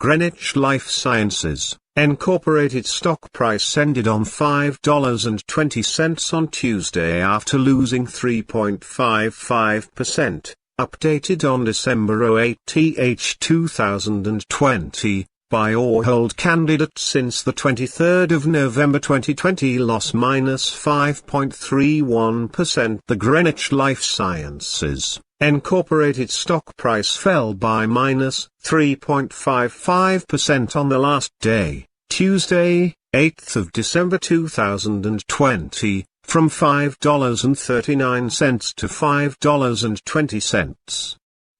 Greenwich Lifesciences Inc. stock price ended on $5.20 on Tuesday after losing 3.55%, updated on December 08, 2020, buy or hold candidate since the 23rd of November 2020 loss minus 5.31%. The Greenwich Lifesciences Inc. stock price fell by minus 3.55% on the last day, Tuesday, 8th of December 2020, from $5.39 to $5.20,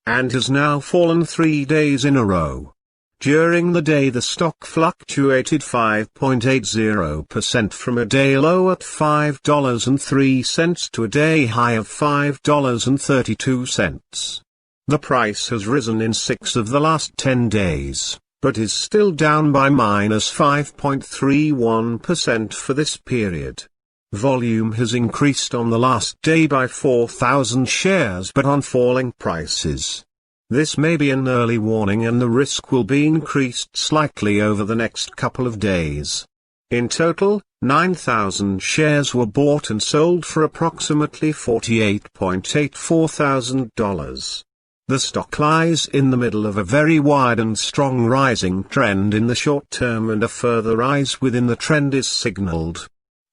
and has now fallen 3 days in a row. During the day the stock fluctuated 5.80% from a day low at $5.03 to a day high of $5.32. The price has risen in 6 of the last 10 days, but is still down by minus 5.31% for this period. Volume has increased on the last day by 4,000 shares but on falling prices. This may be an early warning and the risk will be increased slightly over the next couple of days. In total, 9,000 shares were bought and sold for approximately $48.84 thousand. The stock lies in the middle of a very wide and strong rising trend in the short term, and a further rise within the trend is signaled.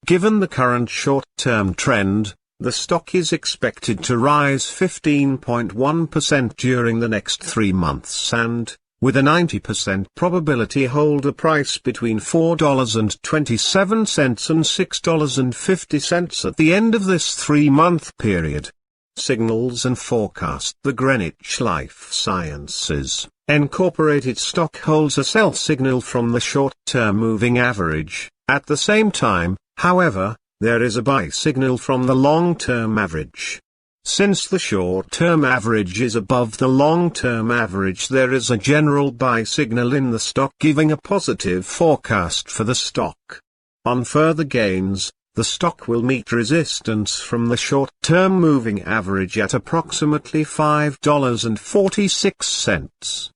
Given the current short-term trend, the stock is expected to rise 15.1% during the next 3 months and, with a 90% probability, hold a price between $4.27 and $6.50 at the end of this 3-month period. Signals and forecast. The Greenwich Lifesciences Inc. stock holds a sell signal from the short-term moving average. At the same time, however, there is a buy signal from the long-term average. Since the short-term average is above the long-term average, there is a general buy signal in the stock, giving a positive forecast for the stock. On further gains, the stock will meet resistance from the short-term moving average at approximately $5.46.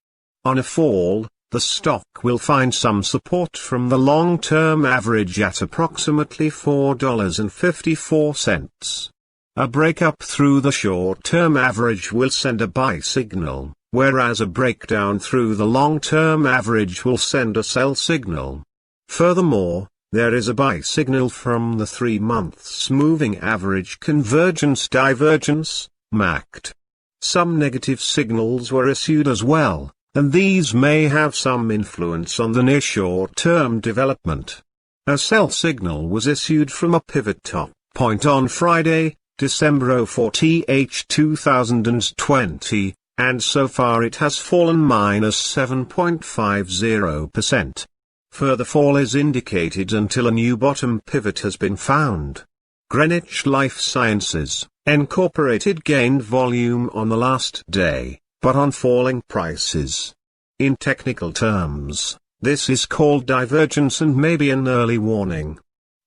On a fall, the stock will find some support from the long-term average at approximately $4.54. A breakup through the short-term average will send a buy signal, whereas a breakdown through the long-term average will send a sell signal. Furthermore, there is a buy signal from the 3 months moving average convergence-divergence, MACD. Some negative signals were issued as well, and these may have some influence on the near short-term development. A sell signal was issued from a pivot top point on Friday, December 4, 2020, and so far it has fallen minus 7.50%. Further fall is indicated until a new bottom pivot has been found. Greenwich Lifesciences Inc. gained volume on the last day, but on falling prices. In technical terms, this is called divergence and may be an early warning.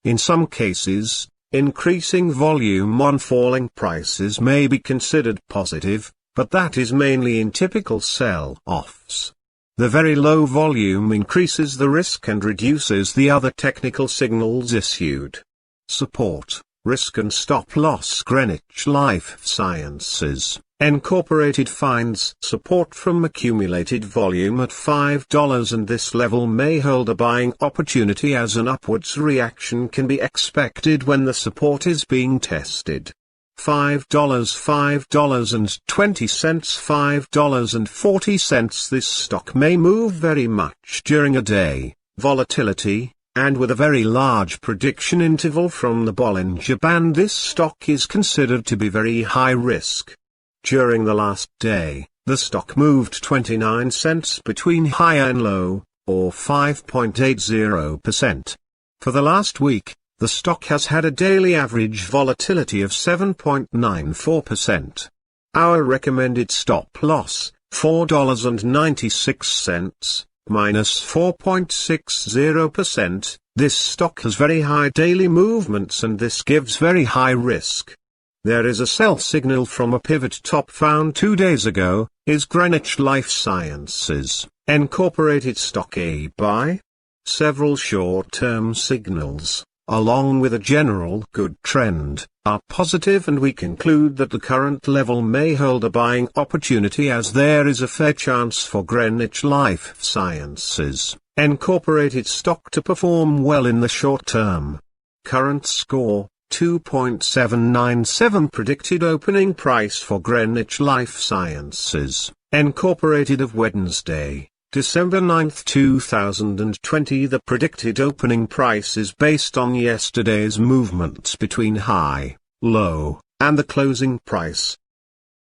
In some cases, increasing volume on falling prices may be considered positive, but that is mainly in typical sell-offs. The very low volume increases the risk and reduces the other technical signals issued. Support, risk and stop loss. Greenwich Lifesciences Inc. finds support from accumulated volume at $5, and this level may hold a buying opportunity as an upwards reaction can be expected when the support is being tested. $5, $5.20, $5.40. This stock may move very much during a day, volatility, and with a very large prediction interval from the Bollinger Band. This stock is considered to be very high risk. During the last day, the stock moved 29 cents between high and low, or 5.80%. For the last week, the stock has had a daily average volatility of 7.94%. Our recommended stop loss, $4.96, minus 4.60%. This stock has very high daily movements and this gives very high risk. There is a sell signal from a pivot top found 2 days ago. Is Greenwich Lifesciences Incorporated stock A buy. Several short-term signals, along with a general good trend, are positive, and we conclude that the current level may hold a buying opportunity, as there is a fair chance for Greenwich Lifesciences Incorporated stock to perform well in the short term. Current score, 2.797. Predicted opening price for Greenwich Lifesciences Incorporated of Wednesday, December 9, 2020. The predicted opening price is based on yesterday's movements between high, low, and the closing price.